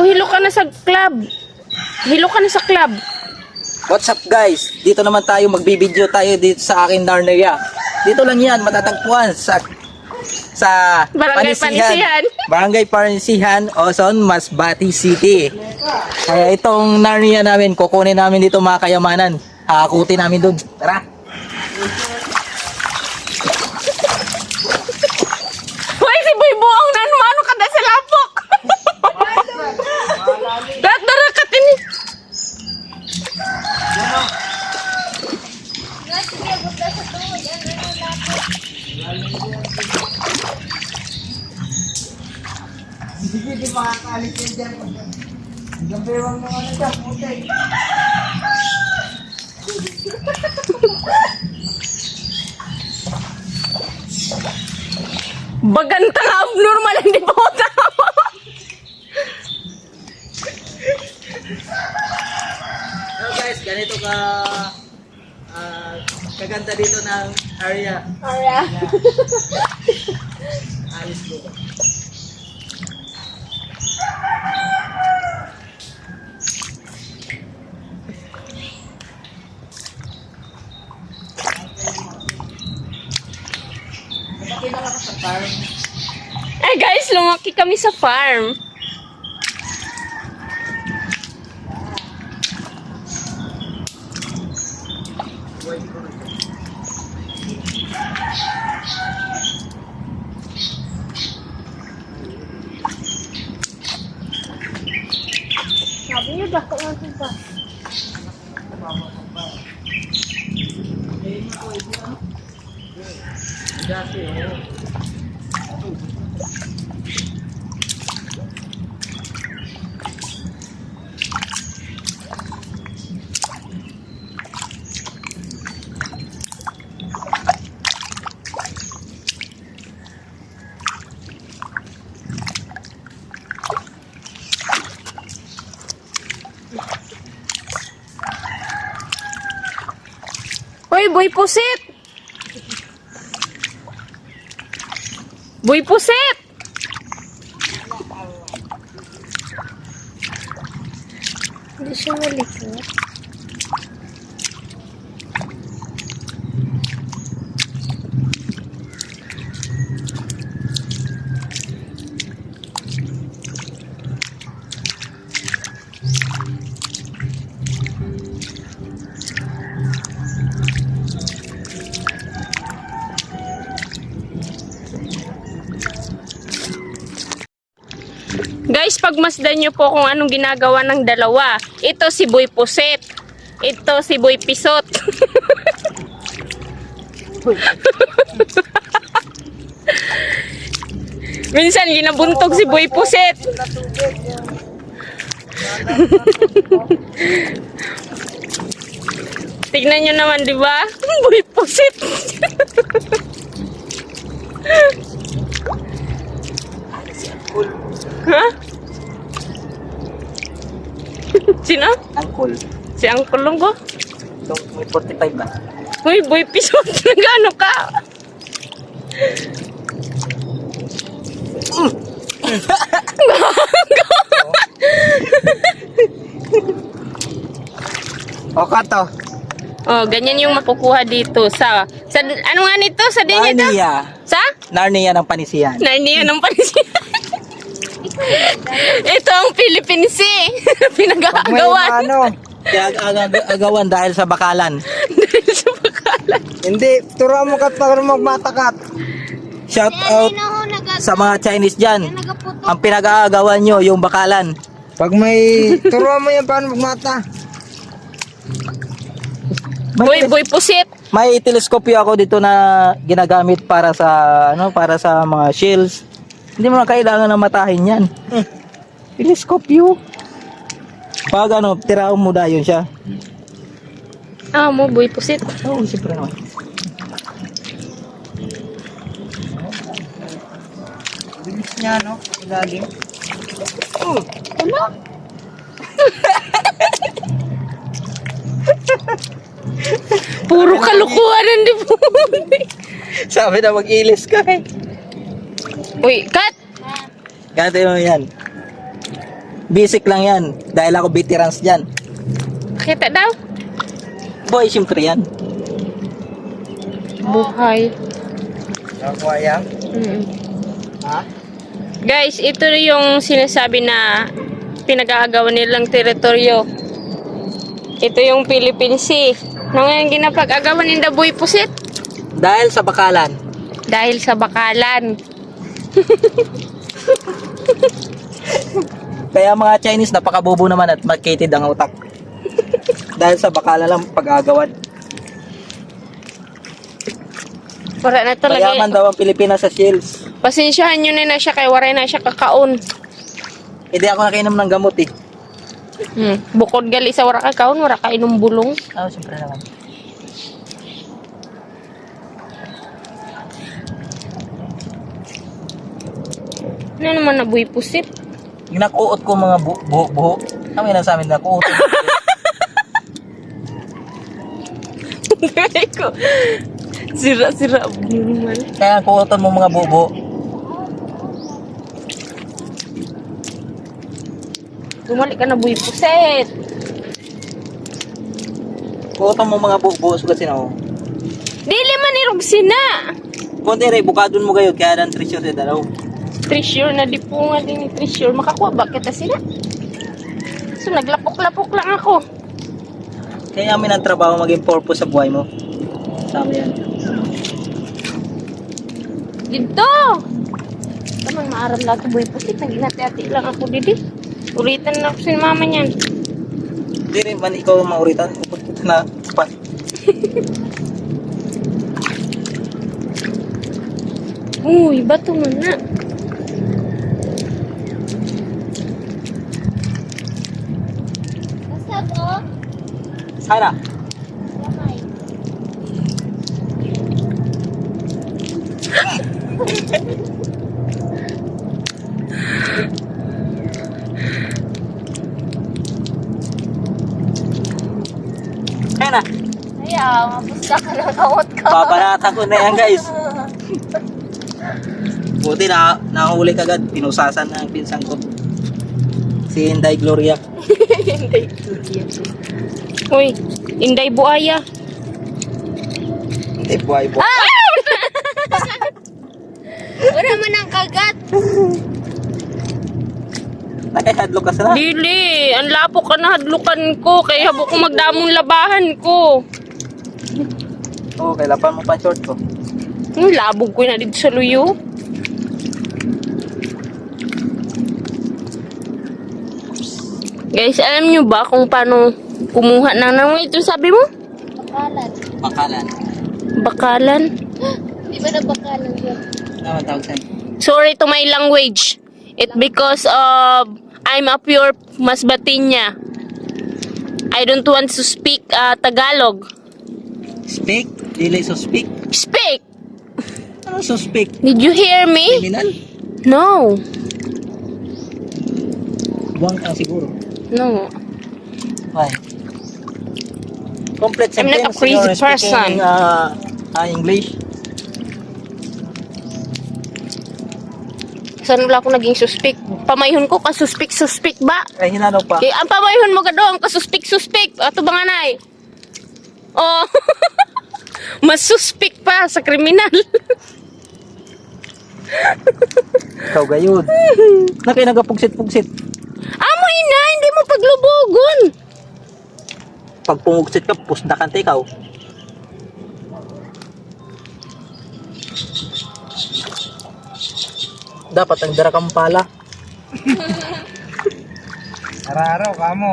hilo ka na sa club. Hilo ka na sa club. What's up guys? Dito naman tayo, magbibideo tayo dito sa akin Narnia. Dito lang yan, matatagpuan sa Barangay Panisihan. Barangay Panisihan, Ozon, Masbate City. Kaya itong Narnia namin, kukunin namin dito mga kayamanan. Hakutin namin doon. Tara! Hoy, si Boy Buong nan mano kada sa lapok. Dara katin. Hindi makakalit yan dyan. Gambewang mga na dyan, putik. Bagantang abnormal hindi po tama. Hello guys, ganito kaganda dito ng area. Alis ko. Eh guys, lumaki kami sa farm. Sabi niyo dako lang ba? Hoy, Boy Pusit! Boy Pusit! Hindi siya malikot. Guys, pagmasdan nyo po kung anong ginagawa ng dalawa. Ito si Boy Puset. Ito si Boy Pisot. Minsan ginabuntog si Boy Puset. Tignan nyo naman, di ba? Boy Puset. Ha? Sino? Angkol. Si Uncle Longgo? Itong may 45 ba? Uy, Boy Pisot, nagano ka? O kato. Oh, ganyan yung makukuha dito sa ano nga nito? Sa din ito? Narnia. Sa? Narnia ng Panisihan. Narnia ng Panisihan. Ito ang Philippine Sea. Pinag-aagawan. Agawan dahil sa bakalan. Dahil sa bakalan. Hindi, turuan mo ka para magmatakat. Shout out sa mga Chinese dyan. Ang pinag-aagawan nyo, yung bakalan. Pag may turuan mo yan paano magmata. Boy Pusit. May teleskopyo ako dito na ginagamit para sa mga shells. Hindi mo na kailangan na matahin yan. Teleskopyo. Pag tiraw mo da yun siya. Ah, mo Boy Pusit. Oo, siyempre naman. Bilis niya, no? Ilalim. Ano? Puro kalukuhan di po. Sabi na mag-ilis ka eh. Uy, cut! Ganito mo yan. Basic lang yan. Dahil ako veterans dyan. Kita daw. Boy, siyempre yan. Buhay. Nakuha yan. Mm. Ha? Guys, ito yung sinasabi na pinag-aagawan nilang teritoryo. Ito yung Philippine Sea. Nung ngayon ginapag-agawan ng Dabuy Pusit. Dahil sa bakalan. Dahil sa bakalan. Kaya mga Chinese, napakabobo naman at magkitid ang utak. Dahil sa bakalan lang pag-agawan. Para na talaga. Mayaman daw ang Pilipinas sa shields. Pasensyahan nyo na siya kay waray na siya kakaon. Hindi ako nakainom ng gamot eh. Bukod gali sa wara kakaon, wara ka inom bulong. Oo, siyempre naman. Ano naman na buhay pusit? Ginakuot ko mga buho. Kami na sa amin nakuot. ko. Sira-sira naman. Kaya kuotan mo mga buho. Bumalik ka na buhay pusit. Kuotan mo mga buho. Sugat sinaw. Dili man irog sina. Kunti rin, bukadon mo kayo. Kaya dan treasure sa dalaw. Treasure na di po nga din ni treasure. Makakuha ba kita sila? So naglapok-lapok lang ako. Kaya amin ang trabaho maging purpose sa buhay mo. Sabi yan. Dito! Tamang maaram lang ako buhay pusit. Naging-hati-hati lang ako didi. Ulitan na ako si mama niyan. Hindi rin man ikaw ang mauritan. Pupunta na spot. Uy, bato mo na. Sana. Kaya na. Ayaw, mapusta ka ng kawat ka. Babanatan ko na yan guys. Buti na nakahuli kagad. Pinusasan na ang pinsan ko. Si Inday Gloria. Uy, Inday Buaya. Hindi, buhay po. Wala man ang kagat. Nakihadlok ka sana. Dili, ang lapo ka na hadlukan ko. Kaya habo ko magdamong labahan ko. Oo, kailapan mo pa short ko. Labog ko na dito sa luyo. Guys, alam nyo ba kung paano kumuha ng ito sabi mo? Bakalan. Bakalan. Bakalan? Di ba na bakalan yun? Naman tawag sa'yo. Sorry to my language. It because of I'm a pure Masbatinya. I don't want to speak Tagalog. Speak? Dili so speak? Speak! Ano so speak? Did you hear me? Criminal? No. Buwang ka siguro. No. Why? Complete I'm sentence. not a crazy you're person. speaking, English. Saan wala ako naging suspect? Pamayhon ko ka suspect ba? Ay, hinanaw pa. Kaya ang pamayhon mo ka doon, ka suspect. Ato ba nga nay? Oh. Mas suspect pa sa kriminal. Ikaw gayud. Na kayo nagapugsit-pugsit. Amo ina, hindi mo paglubugon. Pag pungugsit ka, pusdakan ta ikaw. Dapat ang dara kang pala. Araw-araw ka mo.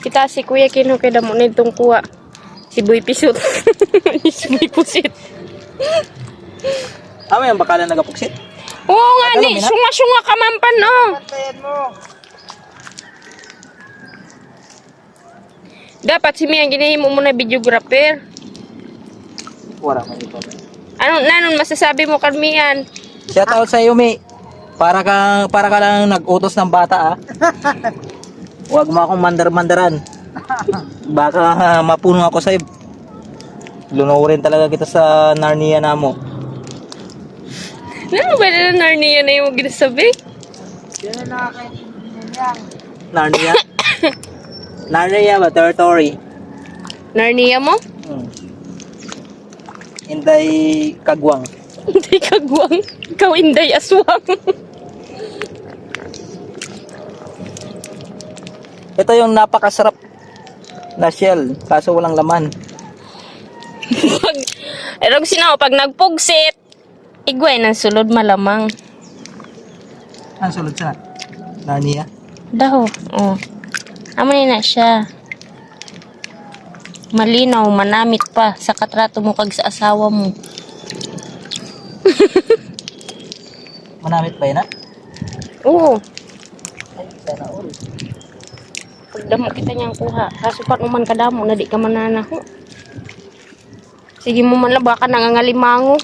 Kita si Kuya Kino kay damo na itong kuha. Si Boy Pisot. Si Boy Pusit. Amo yung bakalan nagapugsit. Oo nga Ano, ni, Mina? sunga-sunga ka mampan oh. Pantayan mo. Dapat si Mia ginahimo mo na videographer. Wala man ito. Nanon masasabi mo Carmian? Shout out sa iyo, Mi. Para ka lang nag-utos ng bata, ah. Huwag mo akong mandar-mandaran. Baka mapuno ako sa'yo. Lunurin talaga kita sa Narnia na mo. Ano ba na Narnia na yung ginasabi? Yan ang nakakaintindi yan. Narnia? Narnia ba? Territory. Narnia mo? Inday kagwang. Hindi kagwang. Ikaw inday aswang. Ito yung napakasarap na shell, kaso walang laman. Pag, erong sinaw, pag nagpugsit, igway ng sulod malamang. Ang sulod sa Narnia. Daho. Oh. Amo na siya. Malinaw, manamit pa sa katrato mo kag sa asawa mo. Manamit ba yun, ha? Oo. Ay, sana all. Pagdamo kita niyang kuha. Kaso pa naman kadamo na di ka mananaho. Sige mo man lang, baka nangangalimango.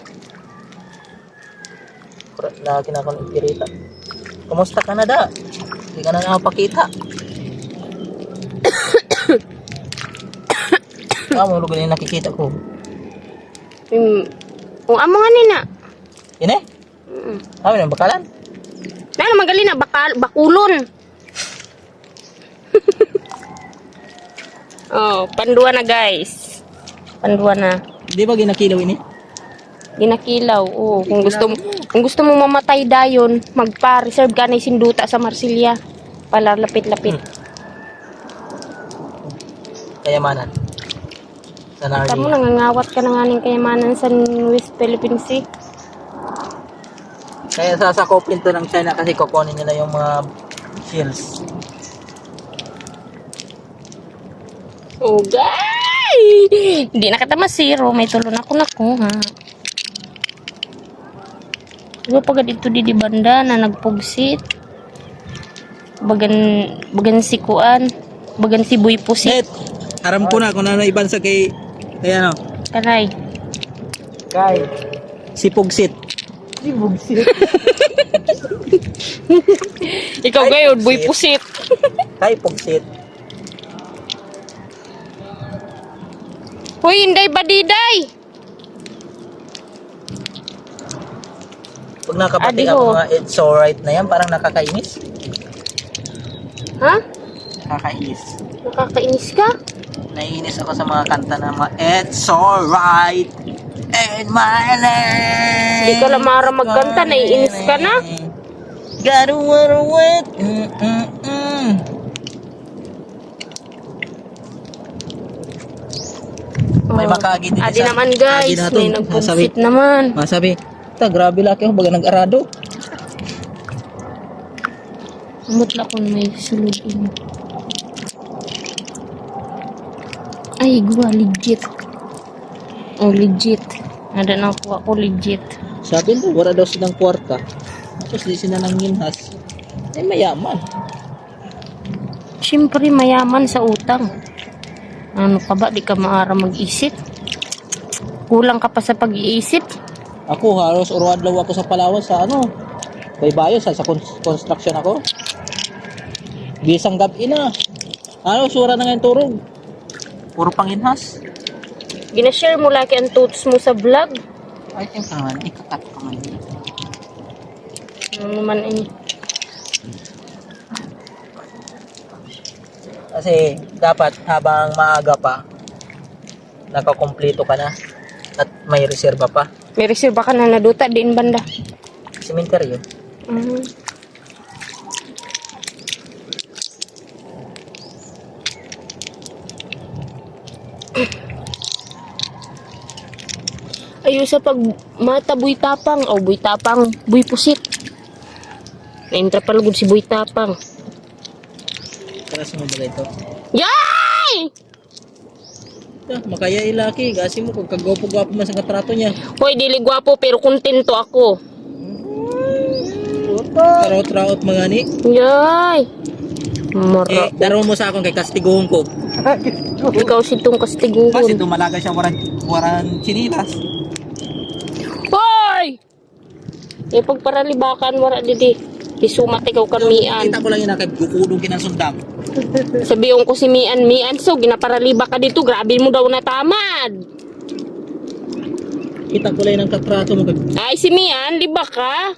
Lagi na akong ipirita. Kumusta ka na da? Hindi ka na nakapakita. Mo lugar yung nakikita ko. Kung amo nga nina. Ini? Kami ng bakalan? Dahil magaling na, bakulon. Oh, pandua na guys. Pandua na. Di ba ginakilaw ini? Ginakilaw. Oo, kung gusto mo mamatay dayon, magpa-reserve ka na sinduta sa Marsilya. Pala lapit-lapit. Kayamanan. Sa Kita mo, Narnia. nangangawat ka na nga ng kayamanan sa West Philippine Sea. Kaya sasakopin to ng China kasi kukunin nila yung mga shells. Oh, guys! Hindi na kita masiro. May tulon ako nakuha. Diba pagad ito di banda na nagpugsit? Bagan sikuan. Bagan si Boy Pusit. Net! Aram ko na kung ano iban sa kay ano, Karay. Kay. si Pugsit. Si Bugsit. Ikaw Ay, gayon, Boy Pusit. Pusit. Kay Pugsit. Hoy, Inday Badiday! Pag nakapati Adi ako ho. mga It's Alright na yan, parang nakakainis. Ha? Nakakainis. Nakakainis ka? Naiinis ako sa mga kanta na mga It's Alright in my life. Di ka lang mara magkanta, naiinis ka na? Gotta wanna wait. May makagi din Adi isa. naman guys, Adi na to. may nagpugsit naman. Masabi, ta grabe laki ako baga nag-arado. Mutla ko may sulod ini. Ay, gua legit. Oh, legit. Ada na ako legit. Sabi nila, wala daw silang kwarta. Tapos di sila nang ginhas. Eh, mayaman. Siyempre mayaman sa utang. Ano ka ba? Di ka maara mag-isip? Kulang ka pa sa pag-iisip? Ako, halos uruadlaw ako sa Palawan sa ano, baybayo sa construction ako. Bisang gabi na. Ano, sura na ngayon turog. Puro panginhas. Ginashare mo laki ang tutos mo sa vlog. Ay, yung pangalan, ikakat pangalan. Ano naman ini? Kasi dapat habang maaga pa, nakakompleto ka na at may reserba pa. May reserva ka na naduta din banda. Cementerio. Ayun sa pag mata buy tapang. Oh, buy tapang. Buy pusit. Naintra palagod si buy tapang. Para sa mga ito. Yay! Makaya ilaki, gasi mo kung kagwapo-gwapo man sa katrato niya. Hoy, dili gwapo pero kontento ako. Karaot-raot mga ni. Yay! Mara. Daro mo sa akong kay kastiguhon ko. Ikaw si tong Kasi kastiguhon. dumalaga siya waran chinilas. Hoy! E pagparalibakan wala didi. Isumat ikaw kamian. Kita ko lang yun na kay gukudong kinasundang. Sabiyon ko si Mian, so ginaparaliba ka dito, grabe mo daw natamad. Kita ko lang ng katrato mo kay Ay si Mian, liba ka?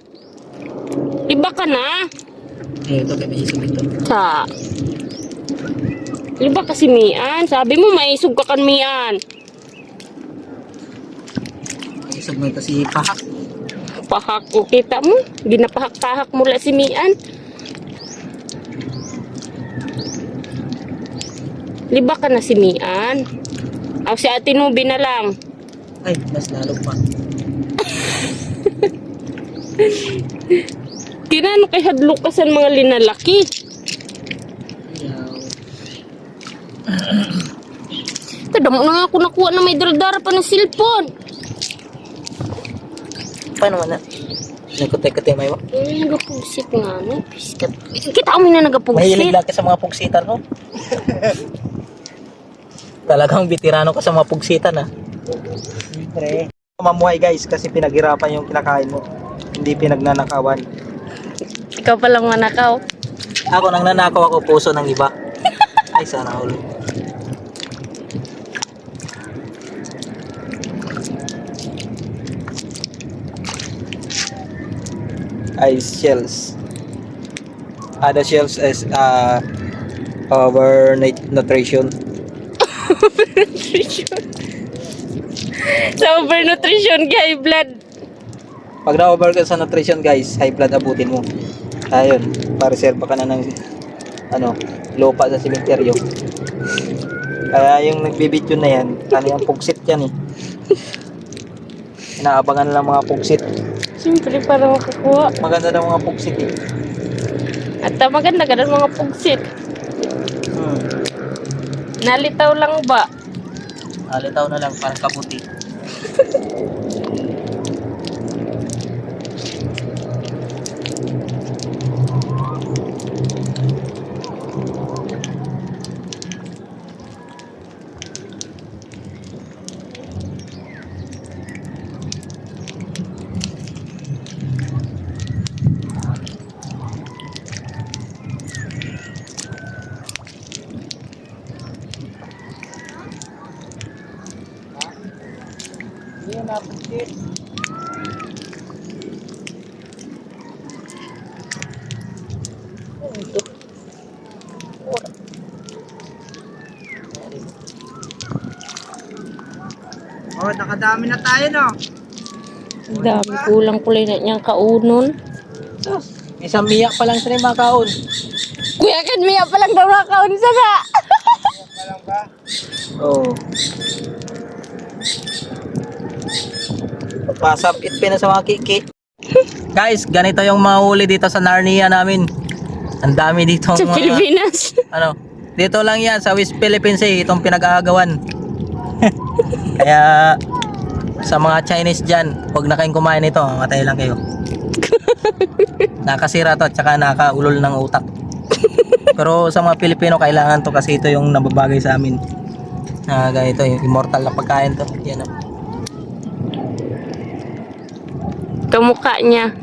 Liba ka na? Ito, kaya may isog ito. Sa. Liba kasi mian. Sabi mo may isog ka kan mian. May isog mo ito si Pahak. Pahak ko kita mo. Ginapahak-pahak mo la si mian. Liba ka na si mian. Aw si Ate Nubi na lang. Ay, mas lalo pa. Kinano kay hadlok ka sa mga linalaki. Kadamo na nga ako nakuha na may dardara pa ng cellphone. Paano man na? Nagkutay-kutay may mo? Nagapugsit nga, no? Kita mo na nagapugsit. Mahilig lang ka sa mga pugsitan, no? Talagang veterano ka sa mga pugsitan, ha? Siyempre. Mamuhay, guys, kasi pinaghirapan yung kinakain mo. Hindi pinagnanakawan. Ikaw palang manakaw. Ako nang nanakaw ako puso ng iba. Ay, sana ulo. Ice shells. The shells is over nutrition. Sa overnutrition, high blood. Pag na-over ka sa nutrition, guys, high blood abutin mo. Ayun, pa-reserve ka na ng lupa sa simenteryo. Kaya yung nagbibidyo na yan, yung pugsit yan eh. Inaabangan lang mga pugsit. Siyempre, para makakuha. Maganda daw mga pugsit eh. At maganda ka ng mga pugsit. Nalitaw lang ba? Alitaw na lang, parang kaputi. Yun na, pagkit. Oh, nakadami na tayo, no? Ang dami, kulang kulay na niyang kaunon. Isang miyak pa lang sila mga kaon. Kuya kan, miya pa lang daw nakaon sa na. Alam ba? Oo. Pasapit pa na sa mga kiki. Guys, ganito yung mahuli dito sa Narnia namin. Ang dami dito. Sa Pilipinas. Dito lang yan sa West Philippines itong pinag-aagawan. Kaya sa mga Chinese dyan, huwag na kayong kumain nito, matay lang kayo. Nakasira to at saka nakaulol ng utak. Pero sa mga Pilipino kailangan to kasi ito yung nababagay sa amin. Ganito yung immortal na pagkain to. Yan o. Kamukha niya.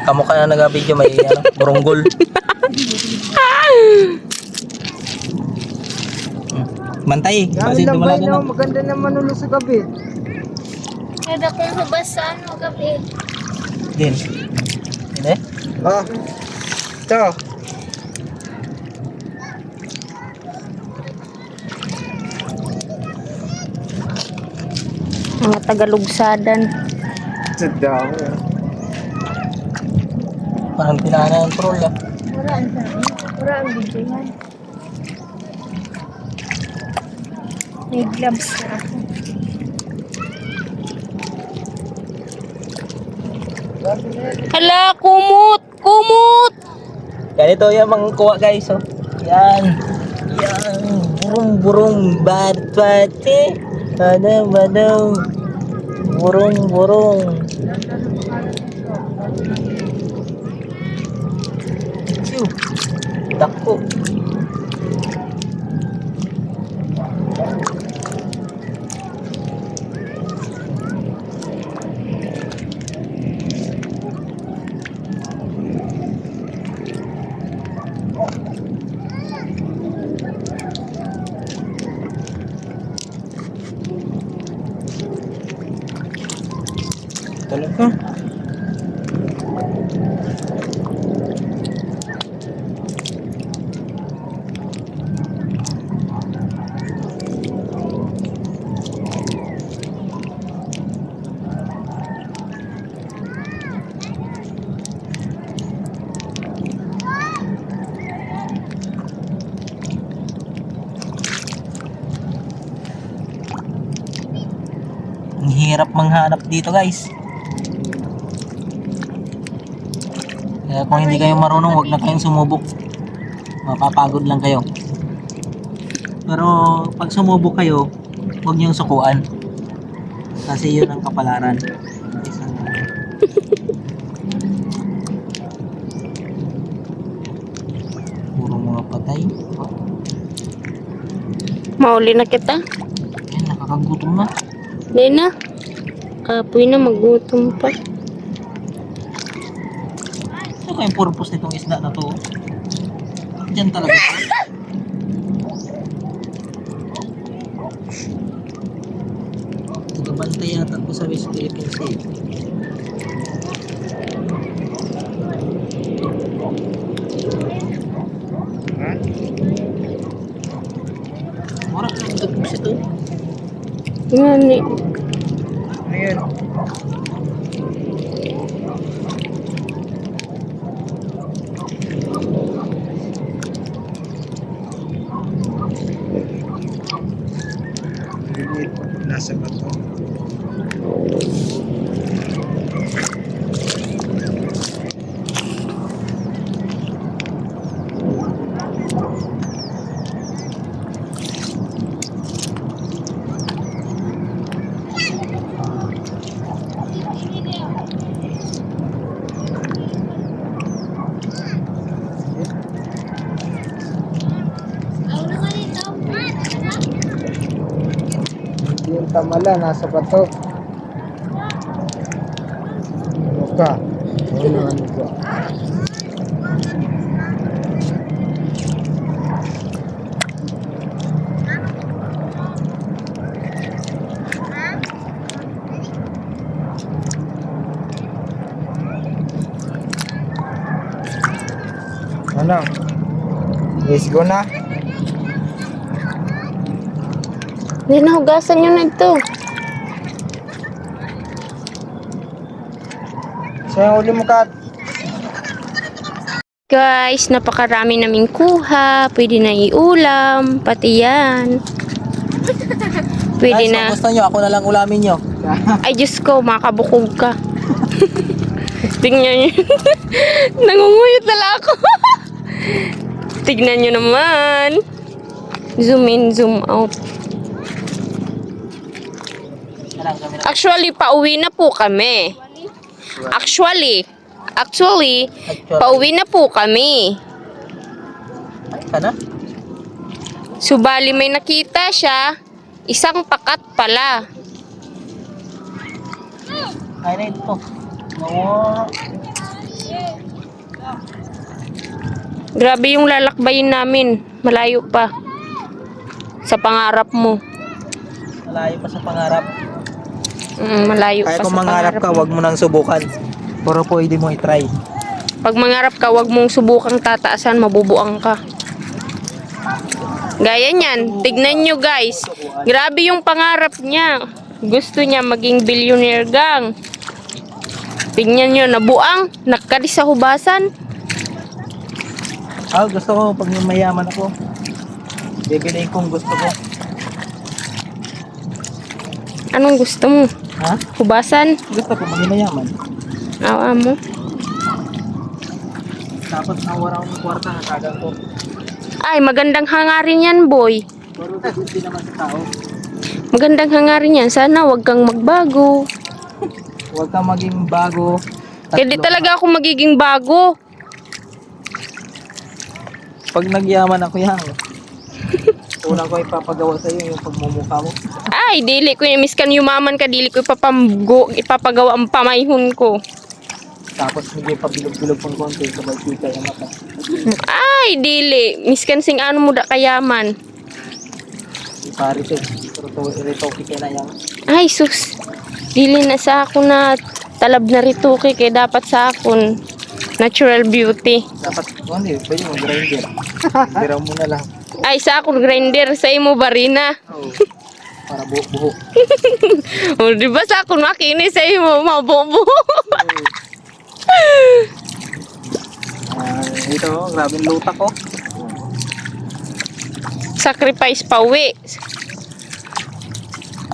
Kamukha na nag-video may buronggol. Mantay, Gamit kasi lang ba dumalaga yun, na. no? Maganda naman ulo sa gabi. Kada kong hubas sa gabi. Din. Hindi? Oh. Ito. Mga tagalugsadan. Sadang. Parang pinana ng troll ah. Wala ang video yan. May gloves na ako. Hala, kumot! Kumot! Ganito yung mga kuha guys oh. Yan. Yan. Burung-burung bat-bate. Badang-badang. Burung-burung. Chiu. Dako. Tulog ka. Mahirap manghanap dito guys. Kaya kung hindi kayo marunong, huwag na kayong sumubok. Mapapagod lang kayo. Pero pag sumubok kayo, huwag niyong sukuan. Kasi yun ang kapalaran. Puro mga patay. Mauli na kita. Ayan, nakakagutom na. Hindi na. Kapoy na, magutom pa. Ano kayong purpose nitong isda na to? Diyan talaga. Tagabantay yata ko sa West Philippine Sea. Marap lang dagpus ito. Yan eh. Ano yun? Nasa bato. Yung tamala, nasa bato. Loka. Ano ko? Ano? Let's go na. Hindi na, hugasan nyo na ito. So yung uli mo, Kat. Guys, napakarami naming kuha. Pwede na iulam. Pati yan. Pwede Guys, na. kung gusto nyo, ako na lang ulamin nyo. Ay, Diyos ko, makabukog ka. Tingnan nyo. Nangunguyot na lang ako. Tignan nyo naman. Zoom in, zoom out. Actually, pauwi na po kami. Actually, pauwi na po kami. Ay, ka na? Subali may nakita siya, isang pakat pala. Ay na ito. Oo. Grabe yung lalakbayin namin. Malayo pa. Sa pangarap mo. Malayo pa sa pangarap. Malayo Kaya pa kung sa mangarap pangarap ka, mo. wag mo nang subukan. Pero pwede mo i-try. Pag mangarap ka, wag mong subukang tataasan, mabubuang ka. Gaya niyan, tignan nyo guys. Grabe yung pangarap niya. Gusto niya maging billionaire gang. Tignan nyo, nabuang, nakali sa hubasan. Gusto ko pag mayaman ako. Bibiliin kong gusto ko. Anong gusto mo? Ha? Hubasan? Gusto ko maging mayaman. Awa mo? Tapos nawara akong kwarta na kagang ko. Ay, magandang hangarin yan, boy. Pero hindi naman sa tao. Magandang hangarin yan. Sana wag kang magbago. Huwag kang maging bago. Hindi talaga ako magiging bago. Pag nagyaman ako yan, unang ko ipapagawa sa iyo yung pagmumukha mo. Ay, dili ko yung miskan yumaman ka, dili ko ipapagawa ang pamayhon ko. Tapos hindi pabilog-bilog pang konti sabay kita yung mata. Ay, dili. Miskan sing ano mo da kayaman. Ipari to. Pero to iritoki ka na yan. Ay, sus. Dili na sa ako na talab na rituki kay dapat sa akon. Natural beauty. Dapat, hindi, pwede mo grinder. Tira mo na lang. Ay, sa akon grinder, sa imo barina. Oo. Para buhok-buhok. O, di ba sa akon makinis sa imo, mabobo. Ito, grabing luta ko. Sacrifice pa uwi.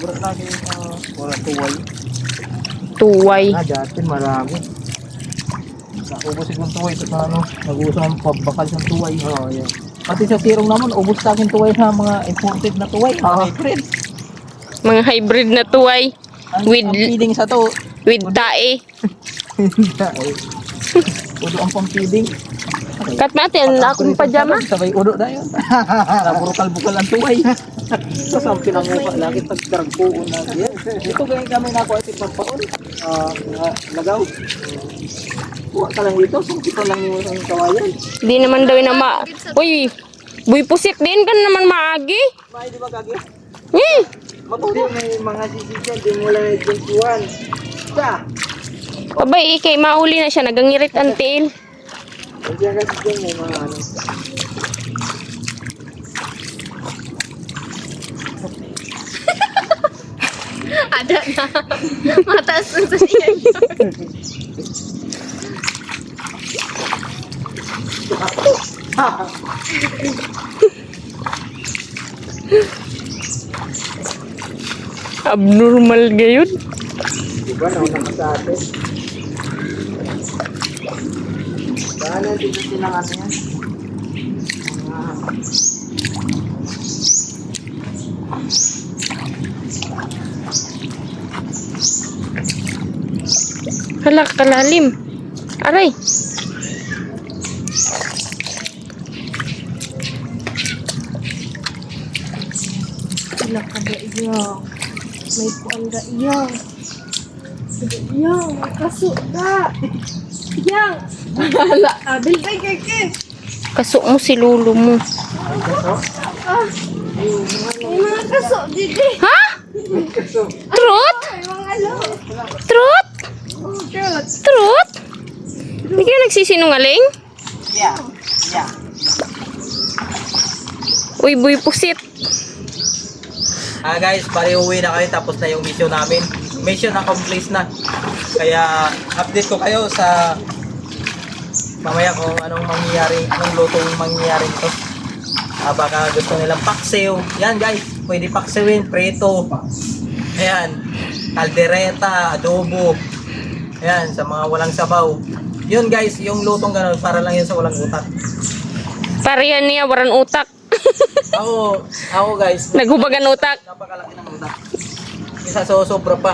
Wala natin wala tuway. Tuway. Dati marami. Naubos yung tuway sa ano, nag-uusap ng pabakal sa tuway. Oo, yan. Pati sa sirong naman, ubos sa akin tuway sa mga imported na tuway. Oo. Hybrid. Mga hybrid na tuway. Ang, With- ang feeding sa to, With tae. udo ang pang-feeding. Kat natin, akong pajama. Sabay udo na yun. Naburukal-bukal ang tuway. Tapos ang pinanguka, lagi tagdaragpuon na. Yan. Ito ganyan kami na ako at ipagpaon. Lagaw. Kuha ka lang dito, sungkitan lang yung isang kawayan. Di naman daw na Uy, buy pusit din ka naman maagi. May di ba gagi? Hmm. Hindi, may mga sisisyan, di mo lang ituntuan. Sa! Abay, ikay, mauli na siya. Nagangirit ang tiil. Diyan kasi dyan may mga ano. Ada na. Mataas na sa niya. Abnormal gayon. Diba, nauna ka sa atin. Paano dito silang ano yan? Hala, kalalim. Aray. Wala ka ba iya? May puan ka iya. Iya, makaso ka. Iya. Hala, abil kay kay. Kasok mo si lulo mo. May mga kaso didi. Ha? Truth? May mga ano. Truth? Cute. Truth? Hindi kayo nagsisinungaling? Yeah. Yeah. Uy, buy pusit. Guys, bali uwi na kayo tapos na yung mission namin. Mission accomplished na. Kaya update ko kayo sa mamaya kung anong mangyayari, anong lutong mangyayari ito. Baka gusto nilang paksiw. Yan guys, pwede paksiwin, preto. Ayan, kaldereta, adobo. Ayan, sa mga walang sabaw. Yun guys, yung lutong ganun, para lang yun sa walang utak. Parihan niya, waran utak. Ako guys, Naghubagan utak. napakalaki ng utak. Isa sobra pa.